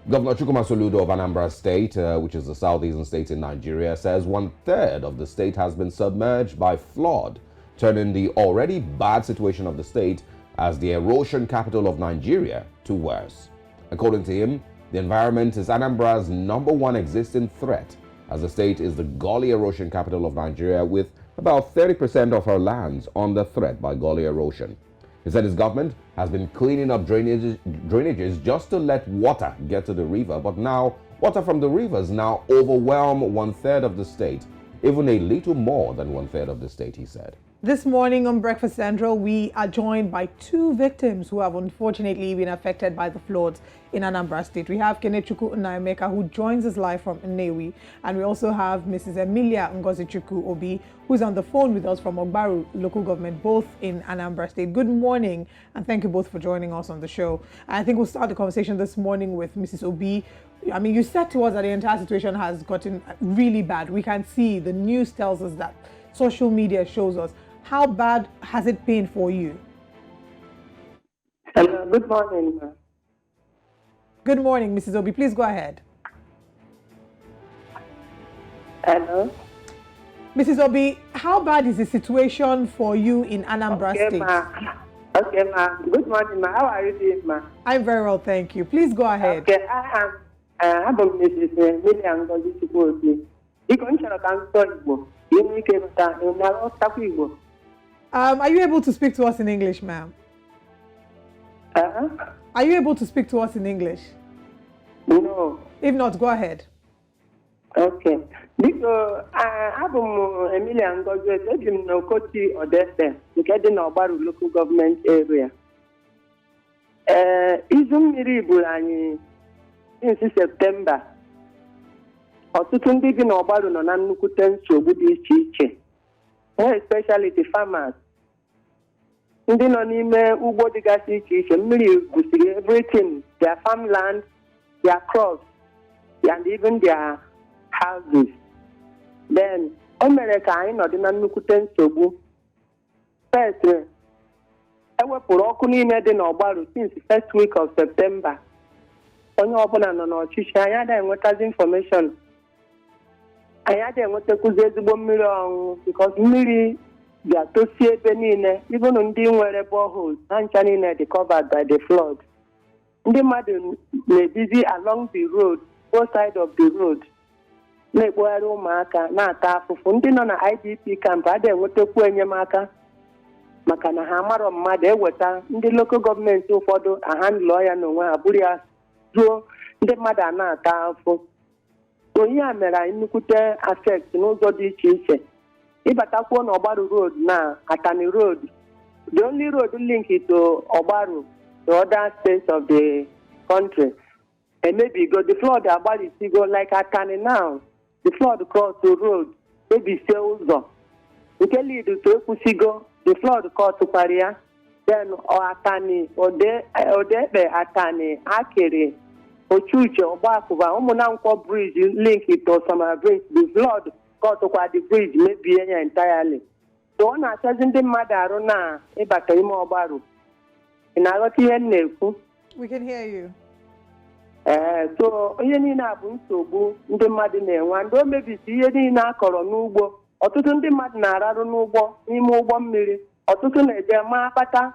Governor Chukwuma Soludo of Anambra State, which is the southeastern state in Nigeria, says 1/3 of the state has been submerged by flood, turning the already bad situation of the state as the erosion capital of Nigeria to worse. According to him, the environment is Anambra's #1 existing threat, as the state is the gully erosion capital of Nigeria, with about 30% of her lands under threat by gully erosion. He said his government has been cleaning up drainages just to let water get to the river, but now water from the rivers now overwhelm 1/3 of the state, even a little more than 1/3 of the state, he said. This morning on Breakfast Central, we are joined by two victims who have unfortunately been affected by the floods in Anambra State. We have Kenechukwu Nnaemeka, who joins us live from Nnewi, and we also have Mrs. Emilia Ngozichukwu Obi, who's on the phone with us from Ogbaru local government, both in Anambra State. Good morning, and thank you both for joining us on the show. I think we'll start the conversation this morning with Mrs. Obi. I mean, you said to us that the entire situation has gotten really bad. We can see the news tells us that, social media shows us. How bad has it been for you? Hello, good morning. Good morning, Mrs. Obi. Please go ahead. Hello. Mrs. Obi, how bad is the situation for you in Anambra State? Okay, ma. Good morning, ma. How are you doing, ma? I'm very well, thank you. Please go ahead. Okay, I'm Mrs. Emilia Ngozichukwu Obi. Are you able to speak to us in English, ma'am? Are you able to speak to us in English? No. If not, go ahead. Okay. Because I'm Emilia Ngozichukwu Obi, no Koti Odessa, nke na Ogbaru local government area. Izu mmiri buru anyị since September. Ọtụtụ ndị bi n'Ogbaru nọ na nnukwute nsogbu dị iche iche, more especially the farmers. Ndị nọ n'ime ugbo dịgasị iche iche, mmiri gusiri everything, their farmland, their crops, and even their houses. Then, o mere ka anyị nọdụ na nnukwute nsogbu. First, ewepụrụ ọkụ niile dị n'Ogbaru since first week of September. Onye ọbụla nọ n'ọchịchị, anyị adịghị enwetazi information. Anyị adịghị enwetakwuzi ezigbo mmiri ọṅụṅụ because mmiri ga-atosi ebe niile, even ndị nwere boreholes, ha ncha niile dị covered by the flood. Ndị mmadụ na-ebizi along the road, both side of the road, na-ekpogharị ụmụaka, na-ata afụfụ. Ndị nọ na IDP camp adịghị enwetakwu enyemaka maka na ha amarọ mmadụ eweta ndị local gọọmenti ụfọdụ ahandụlọ ya n'onwe ha buru ya zuo ndị mmadụ a na-ata afụ. Onye a mere anyị nnukwute affect n'ụzọ dị iche iche. Ịbatakwuo n'Ogbaru road na Atani road, the only road link to Ogbaru, the other states of the country, and maybe go the flood agbalịsigo like Atani now, the flood cross the road, maybe say ụzọ nke lead to ekwusigo, the flood kọtụkwara ya, then Atani Odebe Atani Akere Ochuche Ogbakụba Ụmụnankwọ bridge link to Osama bridge, the flood kọtụkwa the bridge mebie ya entirely. So ọ na-achazi ndị mmadụ arụ na ịbata ime Ogbaru. Ị na-aghọta ihe m na-ekwu? We can hear you. So ihe niile a bụ nsogbu ndị mmadụ na-enwe, ndị o mebisi ihe niile a kọrọ n'ugbo. Ọtụtụ ndị mmadụ na-ararụ n'ụgbọ n'ime ụgbọ mmiri, ọtụtụ na-eje ma akpata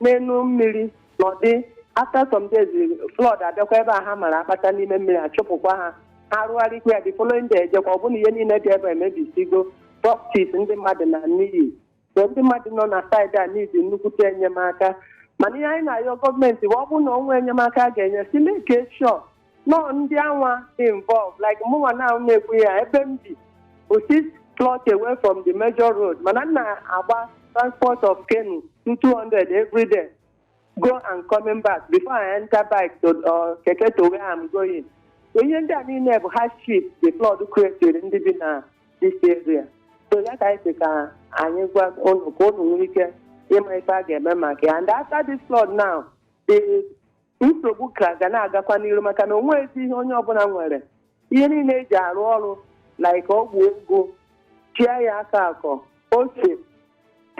n'elu mmiri n'ọdị. After some days, flood abịakwa ebe a ha mara akpata n'ime mmiri, achụpụkwa ha. Ha rụgharịkwa ya the following day ejekwa, ọ bụ na ihe niile dị ebe emebisigo, properties ndị mmadụ na n'iyi. So ndị mmadụ nọ na saịdị a n'ihi nnukwute enyemaka. Mana ihe anyị na-ayọ gọọmenti bụ ọ bụ na onwe enyemaka a ga-enye si make sure nọ ndị anwa dị involved, like mụnwa na na-ekwu ya ebe m bi bụ 6 plots away from the major road, mana na-agba transport of canoe 200 every day, go and coming back before I enter bike to keke to where I'm going. So ihe ndị a niile bụ hardship the flood created ndị bi na this area. So ya ka anyị sị ka anyị gwa unu ka unu nwere ike ịma ife a ga-eme maka ya. And after this flood now, the nsogbu ka ga na-agakwa n'iru maka na onwe ezi ihe onye ọbụla nwere. Ihe niile eji arụ ọrụ like ọgwụ ego, chia ya aka akọ, ose,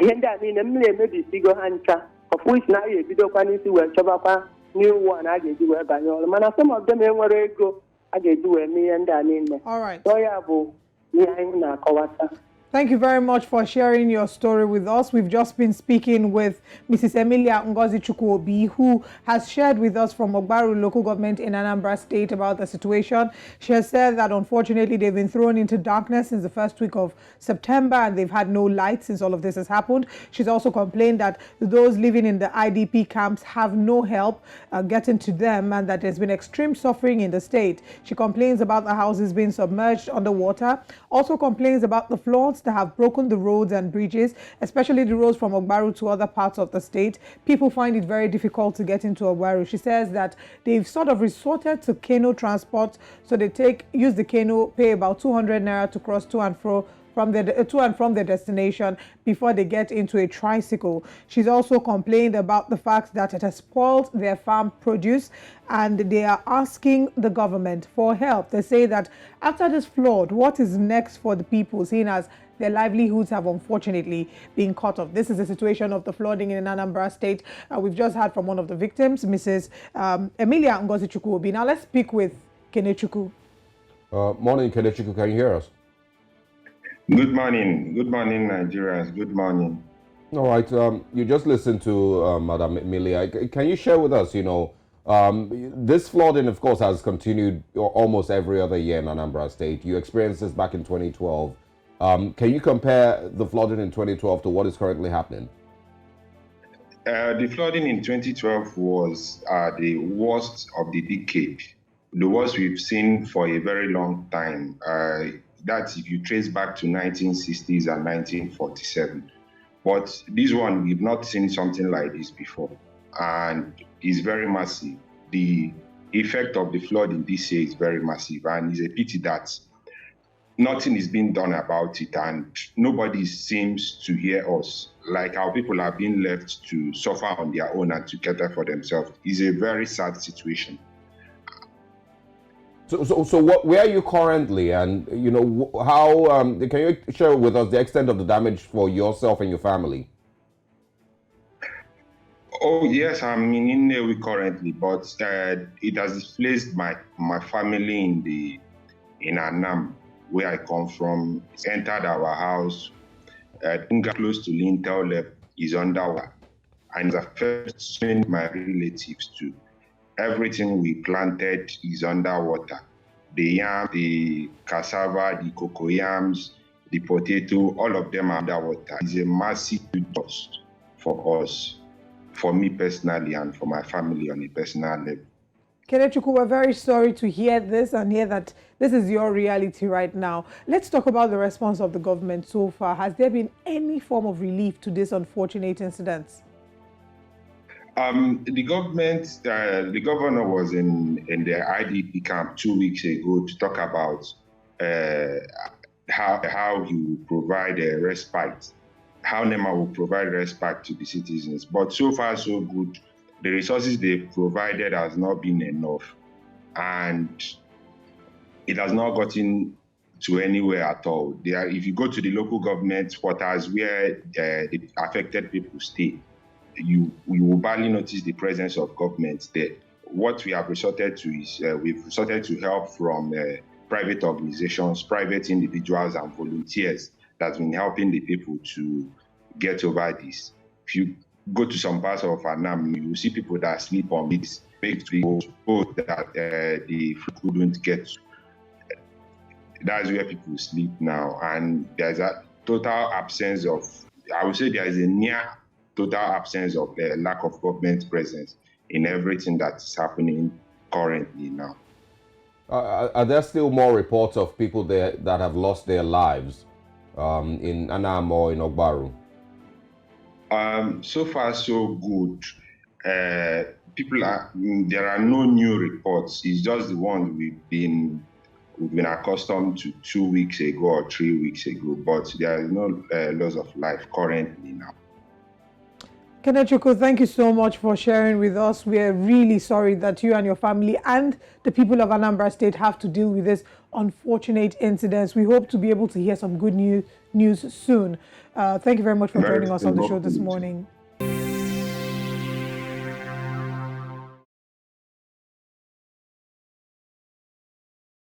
ihe ndị a niile mmiri emebisigo ha ncha, of which na ya ebidokwa n'isi wee chọbakwa new one a ga-eji wee banye ọrụ mana some of them enwere ego a ga-eji wee mee ihe ndị a niile. All right. So ya bụ ihe anyị na-akọwata. Thank you very much for sharing your story with us. We've just been speaking with Mrs. Emilia Ngozi Chukwuobi, who has shared with us from Ogbaru local government in Anambra State about the situation. She has said that unfortunately they've been thrown into darkness since the first week of September and they've had no light since all of this has happened. She's also complained that those living in the IDP camps have no help getting to them and that there's been extreme suffering in the state. She complains about the houses being submerged underwater, also complains about the floods that have broken the roads and bridges, especially the roads from Ogbaru to other parts of the state. People find it very difficult to get into Ogbaru. She says that they've sort of resorted to canoe transport, so they use the canoe, pay about 200 naira to cross to and from their destination before they get into a tricycle. She's also complained about the fact that it has spoiled their farm produce and they are asking the government for help. They say that after this flood, what is next for the people, seeing as their livelihoods have unfortunately been cut off. This is the situation of the flooding in Anambra State. We've just heard from one of the victims, Mrs. Emilia Ngozi Chukwuobi. Now let's speak with Kenechukwu. Morning, Kenechukwu. Can you hear us? Good morning, Nigerians. Good morning. All right. You just listened to Madam Emilia. Can you share with us, this flooding, of course, has continued almost every other year in Anambra State. You experienced this back in 2012. Can you compare the flooding in 2012 to what is currently happening? The flooding in 2012 was the worst of the decade, the worst we've seen for a very long time. That's if you trace back to 1960s and 1947. But this one, we've not seen something like this before. And it's very massive. The effect of the flood in this year is very massive. And it's a pity that nothing is being done about it and nobody seems to hear us. Like our people are being left to suffer on their own and to cater for themselves. It's a very sad situation. So where are you currently, and how can you share with us the extent of the damage for yourself and your family? Oh yes, I'm in Nnewi currently, but it has displaced my family in Anambra, where I come from. It's entered our house. Close to lintel level is underwater, and it's affecting my relatives too. Everything we planted is underwater. The yam, the cassava, the cocoyams, the potato, all of them are underwater. It's a massive loss for us, for me personally, and for my family on a personal level. Kenechukwu, we're very sorry to hear this and hear that this is your reality right now. Let's talk about the response of the government so far. Has there been any form of relief to this unfortunate incident? The governor was in the IDP camp 2 weeks ago to talk about how he will provide a respite, how NEMA will provide respite to the citizens. But so far, so good. The resources they provided has not been enough, and it has not gotten to anywhere at all. If you go to the local government quarters where the affected people stay, you will barely notice the presence of government there. What we have resorted to is we've resorted to help from private organizations, private individuals, and volunteers that's been helping the people to get over this. If you go to some parts of Anam, you will see people that sleep on this big boat that the food couldn't get. That's where people sleep now, and there's a total absence of, I would say there is a near total absence of lack of government presence in everything that's happening currently now. Are there still more reports of people there that have lost their lives in Anam or in Ogbaru? So far, so good. There are no new reports. It's just the one we've been accustomed to 2 weeks ago or 3 weeks ago, but there is no loss of life currently now. Kenechukwu, thank you so much for sharing with us. We are really sorry that you and your family and the people of Anambra State have to deal with this unfortunate incidents. We hope to be able to hear some good news soon. Thank you very much for joining us on the show this morning.